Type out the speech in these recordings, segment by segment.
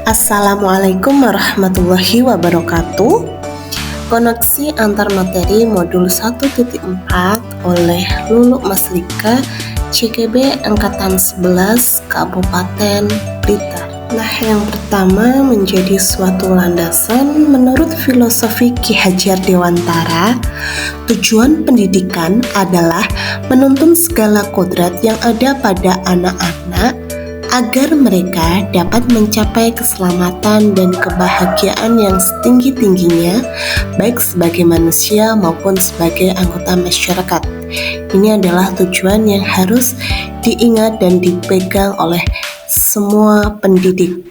Assalamualaikum warahmatullahi wabarakatuh. Koneksi antar materi modul 1.4 oleh Lulu Maslika, CKB Angkatan 11 Kabupaten Blitar. Nah, yang pertama menjadi suatu landasan menurut filosofi Ki Hajar Dewantara. Tujuan pendidikan adalah menuntun segala kodrat yang ada pada anak-anak agar mereka dapat mencapai keselamatan dan kebahagiaan yang setinggi-tingginya, baik sebagai manusia maupun sebagai anggota masyarakat. Ini adalah tujuan yang harus diingat dan dipegang oleh semua pendidik.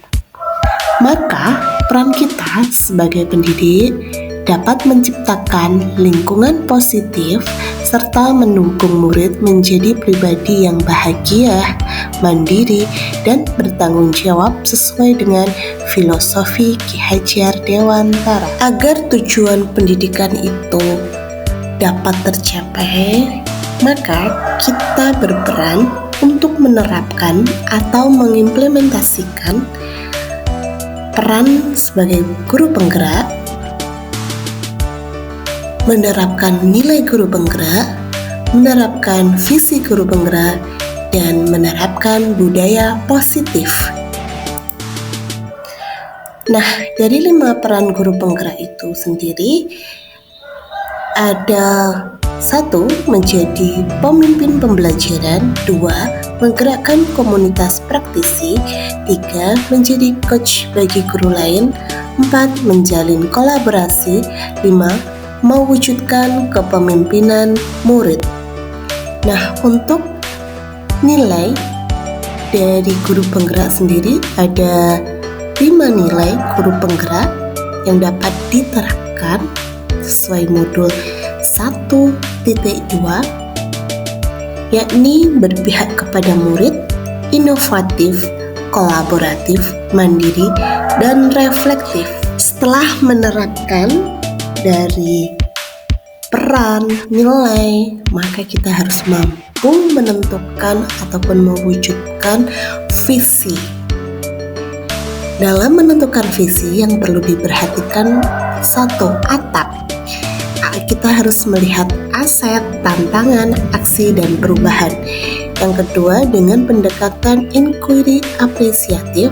Maka, peran kita sebagai pendidik dapat menciptakan lingkungan positif serta mendukung murid menjadi pribadi yang bahagia, mandiri, dan bertanggung jawab sesuai dengan filosofi Ki Hajar Dewantara. Agar tujuan pendidikan itu dapat tercapai, maka kita berperan untuk menerapkan atau mengimplementasikan peran sebagai guru penggerak, menerapkan nilai guru penggerak, menerapkan visi guru penggerak, dan menerapkan budaya positif. Nah, dari 5 peran guru penggerak itu sendiri ada 1. Menjadi pemimpin pembelajaran, 2. Menggerakkan komunitas praktisi, 3. Menjadi coach bagi guru lain, 4. Menjalin kolaborasi, 5. Mewujudkan kepemimpinan murid. Nah, untuk nilai dari guru penggerak sendiri ada 5 nilai guru penggerak yang dapat diterapkan sesuai modul 1.2, yakni berpihak kepada murid, inovatif, kolaboratif, mandiri, dan reflektif. Setelah menerapkan dari peran, nilai, maka kita harus mampu menentukan ataupun mewujudkan visi. Dalam menentukan visi yang perlu diperhatikan 1. Atap. Kita harus melihat aset, tantangan, aksi, dan perubahan. Yang kedua, dengan pendekatan inquiry apresiatif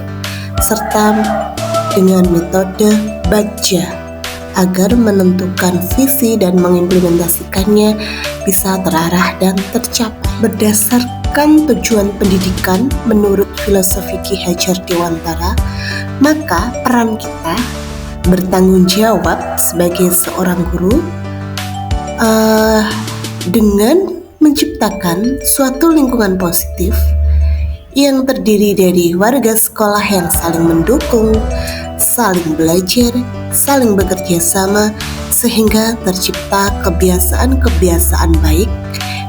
serta dengan metode baca, agar menentukan visi dan mengimplementasikannya bisa terarah dan tercapai. Berdasarkan tujuan pendidikan menurut filosofi Ki Hajar Dewantara, maka peran kita bertanggung jawab sebagai seorang guru dengan menciptakan suatu lingkungan positif yang terdiri dari warga sekolah yang saling mendukung, saling belajar, saling bekerja sama, sehingga tercipta kebiasaan-kebiasaan baik.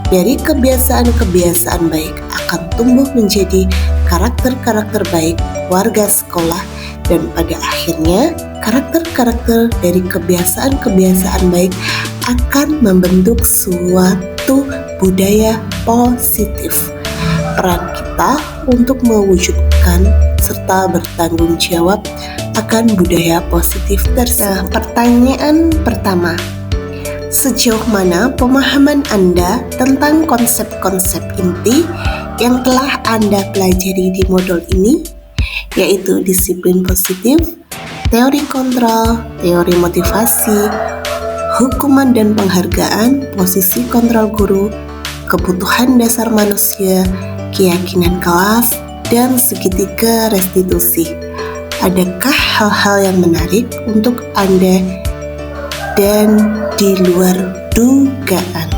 Dari kebiasaan-kebiasaan baik akan tumbuh menjadi karakter-karakter baik warga sekolah, dan pada akhirnya karakter-karakter dari kebiasaan-kebiasaan baik akan membentuk suatu budaya positif. Peran kita untuk mewujudkan serta bertanggung jawab akan budaya positif tersebut. Pertanyaan pertama, sejauh mana pemahaman Anda tentang konsep-konsep inti yang telah Anda pelajari di modul ini, yaitu disiplin positif, teori kontrol, teori motivasi, hukuman dan penghargaan, posisi kontrol guru, kebutuhan dasar manusia, keyakinan kelas, dan segitiga restitusi. Adakah hal-hal yang menarik untuk Anda dan di luar dugaan?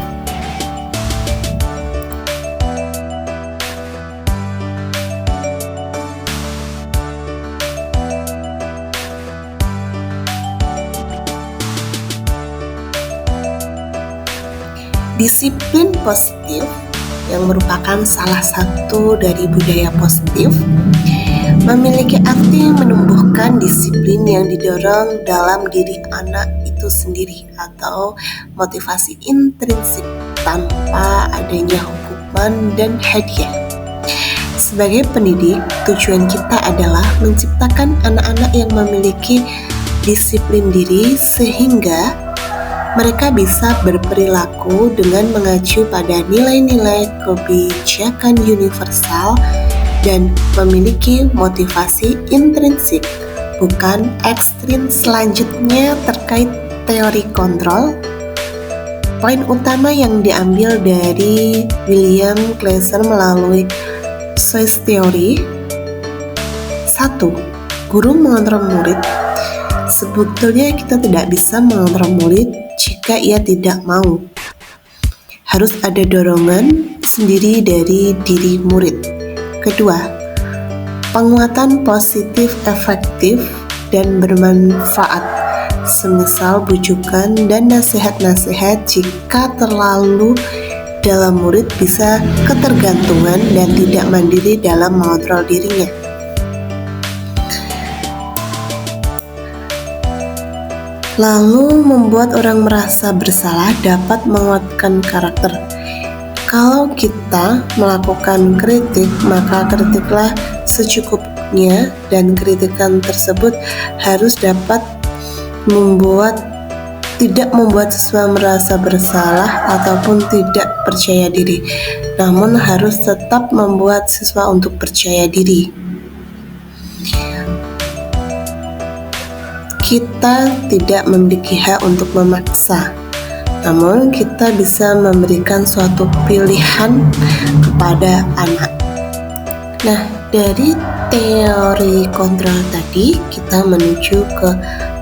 Disiplin positif yang merupakan salah satu dari budaya positif memiliki arti menumbuhkan disiplin yang didorong dalam diri anak itu sendiri atau motivasi intrinsik tanpa adanya hukuman dan hadiah. Sebagai pendidik, tujuan kita adalah menciptakan anak-anak yang memiliki disiplin diri sehingga mereka bisa berperilaku dengan mengacu pada nilai-nilai kebijakan universal dan memiliki motivasi intrinsik, bukan ekstrim. Selanjutnya terkait teori kontrol. Poin utama yang diambil dari William Glasser melalui Choice Theory. 1. Guru mengontrol murid. Sebetulnya kita tidak bisa mengontrol murid jika ia tidak mau. Harus ada dorongan sendiri dari diri murid. Kedua, penguatan positif efektif dan bermanfaat. Semisal bujukan dan nasihat-nasihat jika terlalu dalam murid bisa ketergantungan dan tidak mandiri dalam mengontrol dirinya. Lalu membuat orang merasa bersalah dapat menguatkan karakter. Kalau kita melakukan kritik, maka kritiklah secukupnya dan kritikan tersebut harus dapat tidak membuat siswa merasa bersalah ataupun tidak percaya diri, namun harus tetap membuat siswa untuk percaya diri. Kita tidak memiliki hak untuk memaksa, namun kita bisa memberikan suatu pilihan kepada anak. Nah, dari teori kontrol tadi kita menuju ke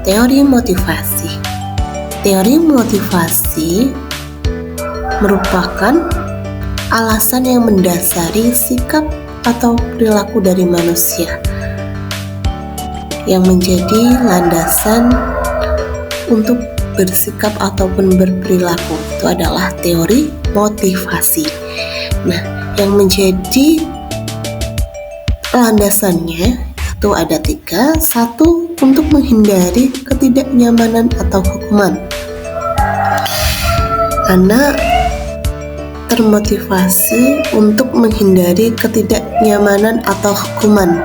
teori motivasi. Teori motivasi merupakan alasan yang mendasari sikap atau perilaku dari manusia yang menjadi landasan untuk bersikap ataupun berperilaku. Itu adalah teori motivasi. Nah, yang menjadi landasannya itu ada 3. 1. Untuk menghindari ketidaknyamanan atau hukuman. Anak termotivasi untuk menghindari ketidaknyamanan atau hukuman.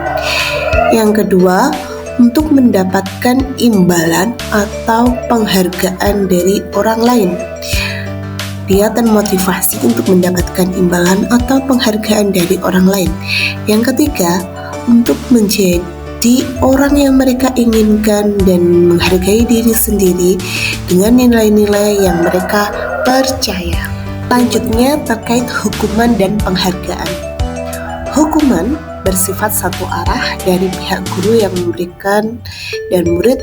Yang kedua, untuk mendapatkan imbalan atau penghargaan dari orang lain. Dia termotivasi untuk mendapatkan imbalan atau penghargaan dari orang lain. Yang ketiga, untuk menjadi orang yang mereka inginkan dan menghargai diri sendiri dengan nilai-nilai yang mereka percaya. Selanjutnya terkait hukuman dan penghargaan. Hukuman bersifat satu arah dari pihak guru yang memberikan dan murid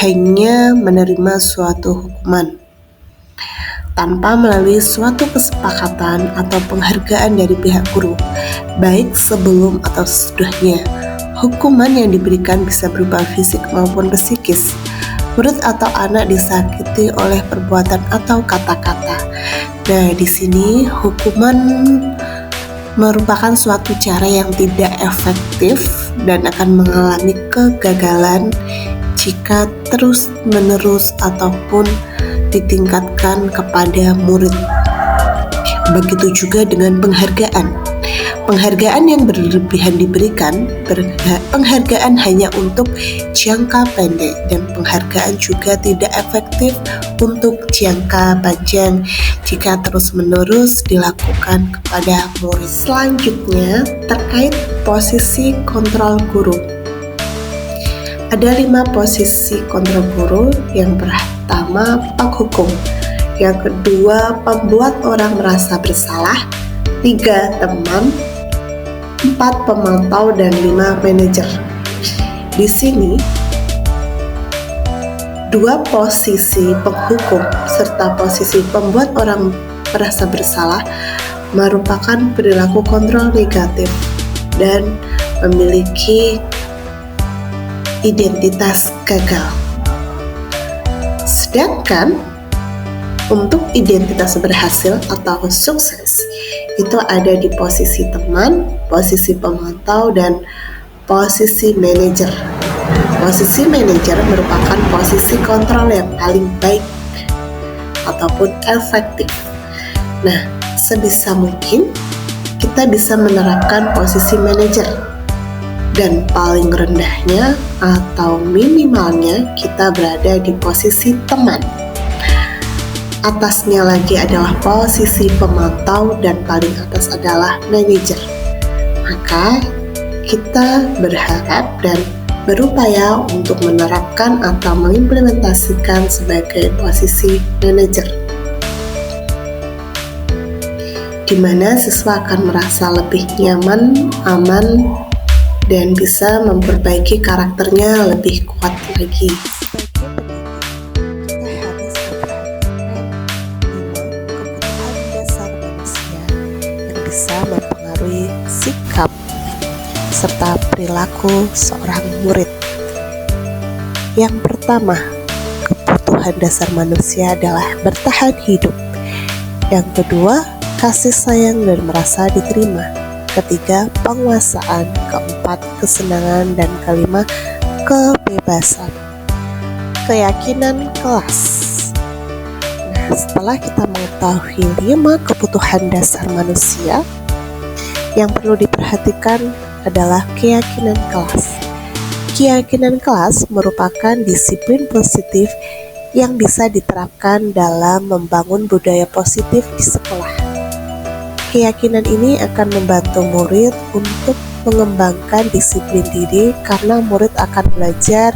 hanya menerima suatu hukuman tanpa melalui suatu kesepakatan atau penghargaan dari pihak guru, baik sebelum atau sesudahnya. Hukuman yang diberikan bisa berupa fisik maupun psikis. Murid atau anak disakiti oleh perbuatan atau kata-kata. Nah, di sini hukuman merupakan suatu cara yang tidak efektif dan akan mengalami kegagalan jika terus-menerus ataupun ditingkatkan kepada murid. Begitu juga dengan penghargaan. Penghargaan yang berlebihan diberikan, penghargaan hanya untuk jangka pendek dan penghargaan juga tidak efektif untuk jangka panjang jika terus-menerus dilakukan kepada murid. Selanjutnya terkait posisi kontrol guru. Ada 5 posisi kontrol guru. Yang pertama, penghukum. Yang kedua, pembuat orang merasa bersalah. 3, teman. 4, pemantau, dan 5, manajer. Di sini 2 posisi penghukum serta posisi pembuat orang merasa bersalah merupakan perilaku kontrol negatif dan memiliki identitas gagal. Sedangkan untuk identitas berhasil atau sukses itu ada di posisi teman, posisi pemantau, dan posisi manajer. Posisi manajer merupakan posisi kontrol yang paling baik ataupun efektif. Nah, sebisa mungkin kita bisa menerapkan posisi manajer. Dan paling rendahnya atau minimalnya kita berada di posisi teman. Atasnya lagi adalah posisi pemantau dan paling atas adalah manajer. Maka kita berharap dan berupaya untuk menerapkan atau mengimplementasikan sebagai posisi manajer, di mana siswa akan merasa lebih nyaman, aman, dan bisa memperbaiki karakternya lebih kuat lagi. Bisa mempengaruhi sikap serta perilaku seorang murid. Yang pertama, kebutuhan dasar manusia adalah bertahan hidup. Yang kedua, kasih sayang dan merasa diterima. Ketiga, penguasaan. Keempat, kesenangan. Dan kelima, kebebasan. Keyakinan kelas. Setelah kita mengetahui 5 kebutuhan dasar manusia, yang perlu diperhatikan adalah keyakinan kelas. Keyakinan kelas merupakan disiplin positif yang bisa diterapkan dalam membangun budaya positif di sekolah. Keyakinan ini akan membantu murid untuk mengembangkan disiplin diri karena murid akan belajar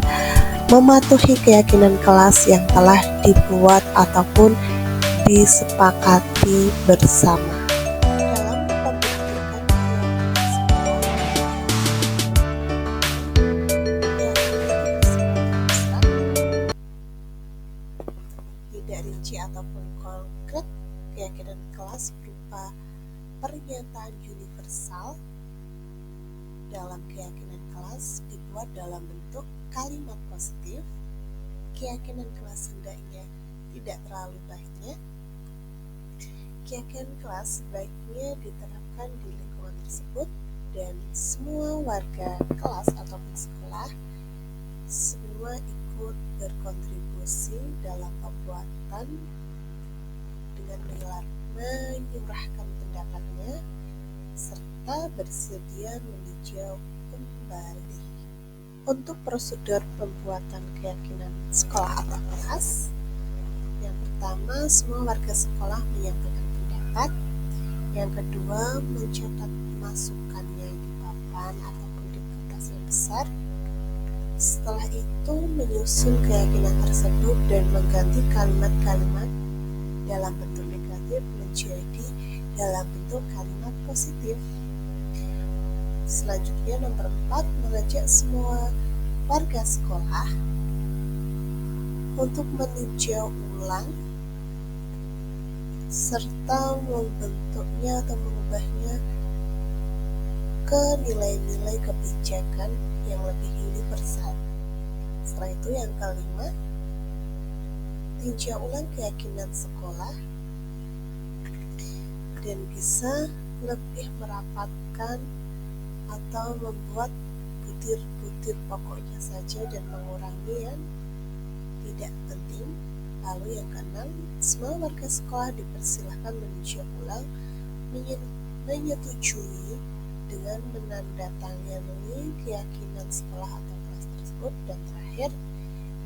mematuhi keyakinan kelas yang telah dibuat ataupun disepakati bersama. Dalam pembentukan tidak rinci ataupun konkret, keyakinan kelas berupa pernyataan universal. Dalam keyakinan kelas dibuat dalam bentuk kalimat positif. Keyakinan kelas hendaknya tidak terlalu banyak. Keyakinan kelas sebaiknya diterapkan di lingkungan tersebut dan semua warga kelas ataupun sekolah semua ikut berkontribusi dalam pembuatan dengan menyurahkan pendapatnya serta bersedia meninjau kembali. Untuk prosedur pembuatan keyakinan sekolah atau kelas, yang pertama, semua warga sekolah menyampaikan pendapat. Yang kedua, mencatat masukannya di papan ataupun di kertas yang besar. Setelah itu, menyusun keyakinan tersebut dan mengganti kalimat-kalimat dalam bentuk negatif menjadi dalam bentuk kalimat positif. Selanjutnya, nomor 4, mengajak semua warga sekolah untuk meninjau ulang serta membentuknya atau mengubahnya ke nilai-nilai kebijakan yang lebih universal. Setelah itu, yang kelima, tinjau ulang keyakinan sekolah dan bisa lebih merapatkan atau membuat butir-butir pokoknya saja dan mengurangi yang tidak penting. Lalu yang keenam, semua warga sekolah dipersilahkan meninjau ulang, menyetujui dengan menandatangani keyakinan sekolah atau kelas tersebut, dan terakhir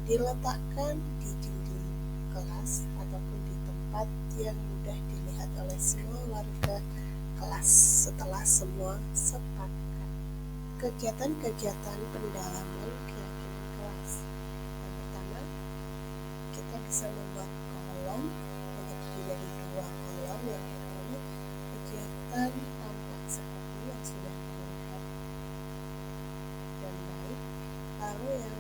diletakkan di dinding kelas ataupun di tempat yang mudah dilihat oleh semua warga kelas setelah semua sepakat. Kegiatan-kegiatan pendalaman keyakinan kelas. Yang pertama, kita bisa membuat kolom yang terdiri dari 2 kolom. Yang pertama, kegiatan tampak seperti yang sudah terlihat dan baik. Lalu yang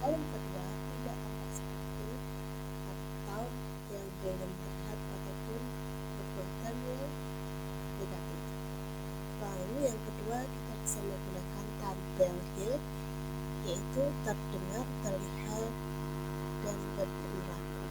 kolom kedua tidak tampak seperti atau yang belum terlihat ataupun perbuatan yang negatif. Lalu yang kedua, kita bisa menggunakan tabel Hill, yaitu terdengar, terlihat, dan berperilaku.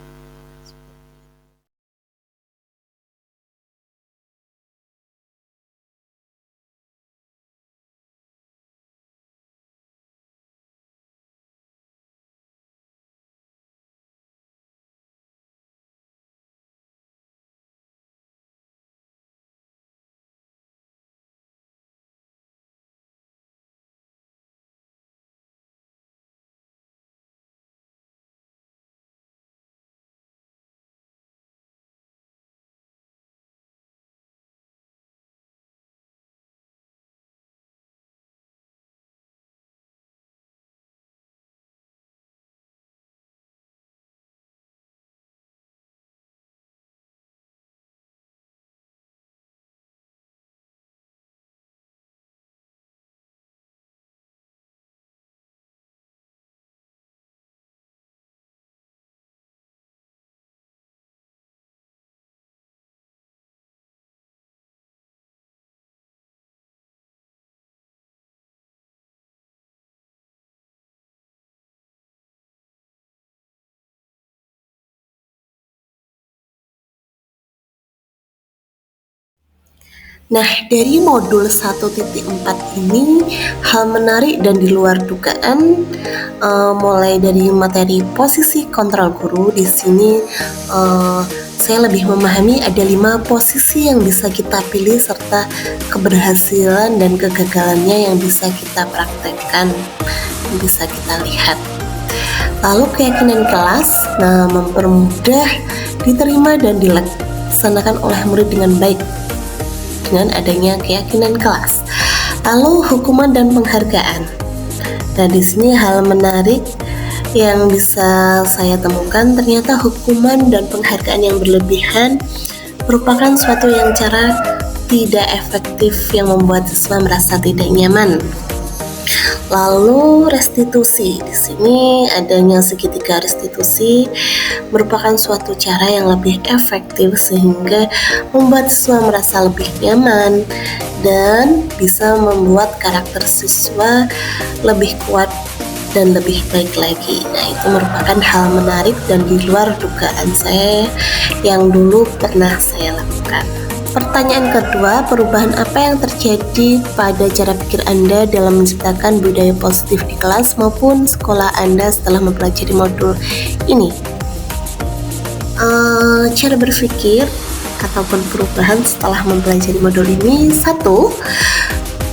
Nah, dari modul 1.4 ini, hal menarik dan di luar dugaan, mulai dari materi posisi kontrol guru. Di sini saya lebih memahami ada 5 posisi yang bisa kita pilih serta keberhasilan dan kegagalannya yang bisa kita praktekkan, bisa kita lihat. Lalu keyakinan kelas, mempermudah diterima dan dilaksanakan oleh murid dengan baik dengan adanya keyakinan kelas. Lalu hukuman dan penghargaan. Nah, di sini hal menarik yang bisa saya temukan, ternyata hukuman dan penghargaan yang berlebihan merupakan suatu yang cara tidak efektif yang membuat siswa merasa tidak nyaman. Lalu restitusi, di sini adanya segitiga restitusi merupakan suatu cara yang lebih efektif sehingga membuat siswa merasa lebih nyaman dan bisa membuat karakter siswa lebih kuat dan lebih baik lagi. Nah, itu merupakan hal menarik dan di luar dugaan saya yang dulu pernah saya lakukan. Pertanyaan kedua, perubahan apa yang terjadi pada cara pikir Anda dalam menciptakan budaya positif di kelas maupun sekolah Anda setelah mempelajari modul ini? Cara berpikir ataupun perubahan setelah mempelajari modul ini, 1.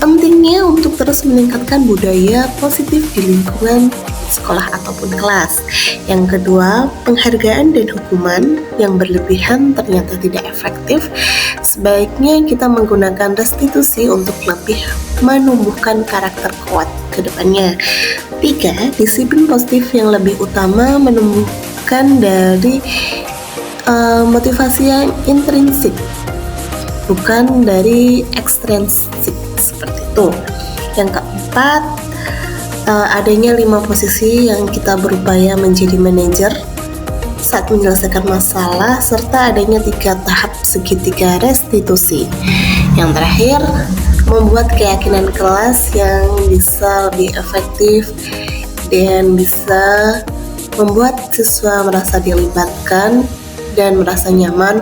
Pentingnya untuk terus meningkatkan budaya positif di lingkungan sekolah ataupun kelas. Yang kedua, penghargaan dan hukuman yang berlebihan ternyata tidak efektif. Sebaiknya kita menggunakan restitusi untuk lebih menumbuhkan karakter kuat ke depannya. 3. Disiplin positif yang lebih utama menumbuhkan dari motivasi yang intrinsik, bukan dari ekstrinsik seperti itu. Yang keempat, adanya 5 posisi yang kita berupaya menjadi manajer saat menyelesaikan masalah, serta adanya 3 tahap segitiga restitusi. Yang terakhir, membuat keyakinan kelas yang bisa lebih efektif dan bisa membuat siswa merasa dilibatkan dan merasa nyaman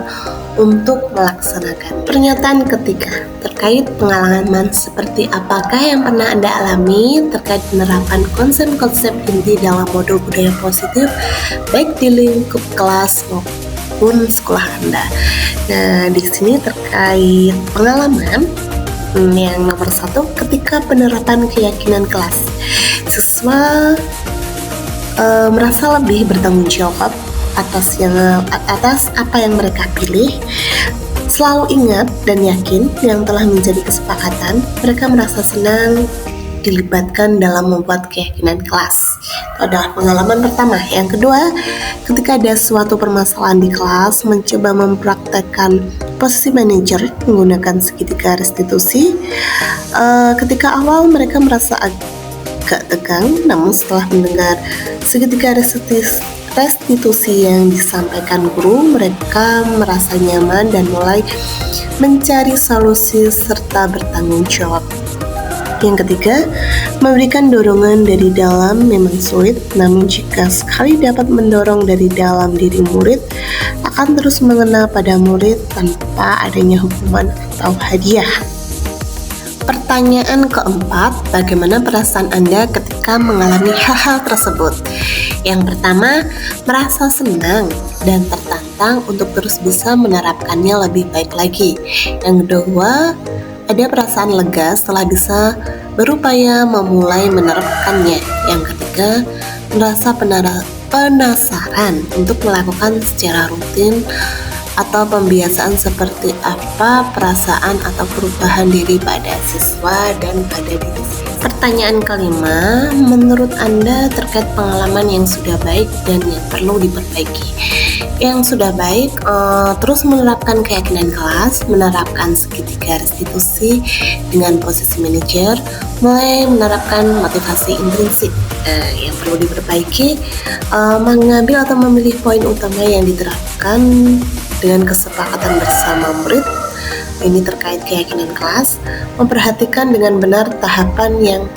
untuk melaksanakan. Pernyataan ketiga terkait pengalaman seperti apakah yang pernah Anda alami terkait penerapan konsep-konsep inti dalam modul budaya positif baik di lingkup kelas maupun sekolah Anda. Nah, di sini terkait pengalaman yang nomor 1, ketika penerapan keyakinan kelas, siswa merasa lebih bertanggung jawab atas apa yang mereka pilih. Selalu ingat dan yakin yang telah menjadi kesepakatan, mereka merasa senang dilibatkan dalam membuat keyakinan kelas. Itu adalah pengalaman pertama. Yang kedua, ketika ada suatu permasalahan di kelas, mencoba mempraktekkan posisi manajer menggunakan segitiga restitusi. Ketika awal mereka merasa agak tegang, namun setelah mendengar segitiga restitusi yang disampaikan guru, mereka merasa nyaman dan mulai mencari solusi serta bertanggung jawab. Yang ketiga, memberikan dorongan dari dalam memang sulit, namun jika sekali dapat mendorong dari dalam diri murid, akan terus mengena pada murid tanpa adanya hukuman atau hadiah. Pertanyaan keempat, bagaimana perasaan Anda ketika mengalami hal-hal tersebut? Yang pertama, merasa senang dan tertantang untuk terus bisa menerapkannya lebih baik lagi. Yang kedua, ada perasaan lega setelah bisa berupaya memulai menerapkannya. Yang ketiga, merasa penasaran untuk melakukan secara rutin atau pembiasaan seperti apa perasaan atau perubahan diri pada siswa dan pada diri sendiri. Pertanyaan kelima, menurut Anda terkait pengalaman yang sudah baik dan yang perlu diperbaiki. Yang sudah baik, terus menerapkan keyakinan kelas, menerapkan segitiga restitusi dengan posisi manajer, mulai menerapkan motivasi intrinsik. Yang perlu diperbaiki, mengambil atau memilih poin utama yang diterapkan dengan kesepakatan bersama murid. Ini terkait keyakinan kelas, memperhatikan dengan benar tahapan yang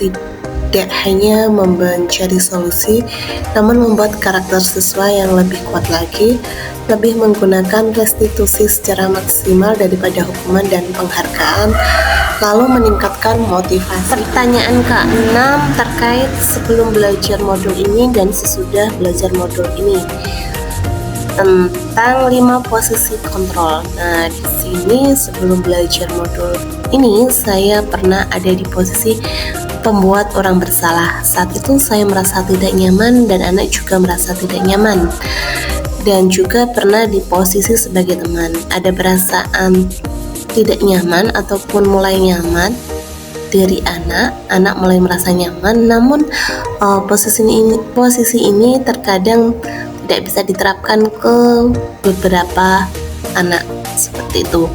tidak hanya mencari solusi, namun membuat karakter siswa yang lebih kuat lagi, lebih menggunakan restitusi secara maksimal daripada hukuman dan penghargaan, lalu meningkatkan motivasi. Pertanyaan ke-6 terkait sebelum belajar modul ini dan sesudah belajar modul ini, tentang 5 posisi kontrol. Nah, di sini sebelum belajar modul ini saya pernah ada di posisi pembuat orang bersalah. Saat itu saya merasa tidak nyaman dan anak juga merasa tidak nyaman. Dan juga pernah di posisi sebagai teman. Ada perasaan tidak nyaman ataupun mulai nyaman dari anak mulai merasa nyaman, namun posisi ini terkadang tidak bisa diterapkan ke beberapa anak seperti itu.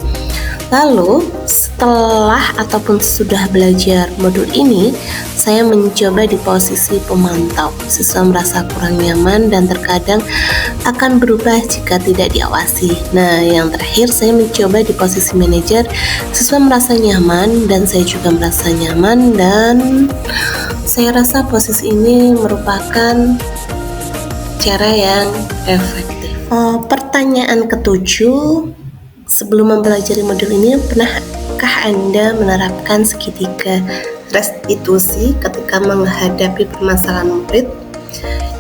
Lalu setelah ataupun sudah belajar modul ini, saya mencoba di posisi pemantau. Siswa merasa kurang nyaman dan terkadang akan berubah jika tidak diawasi. Nah, yang terakhir saya mencoba di posisi manajer. Siswa merasa nyaman dan saya juga merasa nyaman, dan saya rasa posisi ini merupakan cara yang efektif. Pertanyaan ke-7, sebelum mempelajari modul ini, pernahkah Anda menerapkan segitiga restitusi ketika menghadapi permasalahan murid?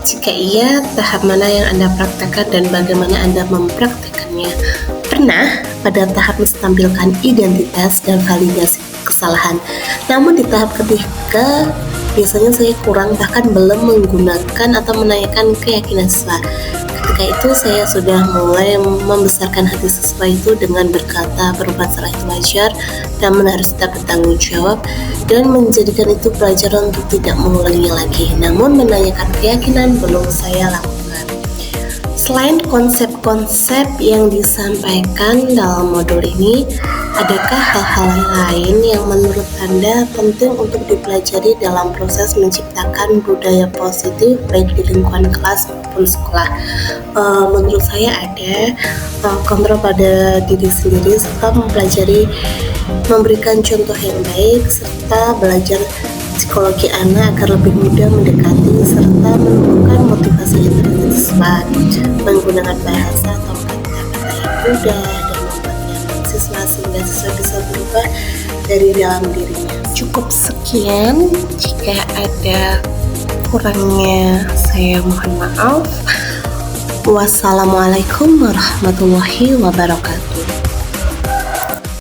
Jika iya, tahap mana yang Anda praktekkan dan bagaimana Anda mempraktekannya? Pernah pada tahap menampilkan identitas dan validasi kesalahan. Namun di tahap ketiga, biasanya saya kurang, bahkan belum menggunakan atau menanyakan keyakinan siswa. Ketika itu saya sudah mulai membesarkan hati siswa itu dengan berkata berbuat salah itu wajar dan harus tetap bertanggung jawab, dan menjadikan itu pelajaran untuk tidak mengulanginya lagi. Namun menanyakan keyakinan belum saya lakukan. Selain konsep-konsep yang disampaikan dalam modul ini, adakah hal-hal lain yang menurut Anda penting untuk dipelajari dalam proses menciptakan budaya positif baik di lingkungan kelas maupun sekolah? Menurut saya ada kontrol pada diri sendiri, serta mempelajari memberikan contoh yang baik, serta belajar psikologi anak agar lebih mudah mendekati serta menumbuhkan motivasi intrinsik siswa, menggunakan bahasa atau kata-kata yang mudah dan membuat nyaman siswa sehingga siswa bisa berubah dari dalam dirinya. Cukup sekian, jika ada kurangnya saya mohon maaf. Wassalamualaikum warahmatullahi wabarakatuh.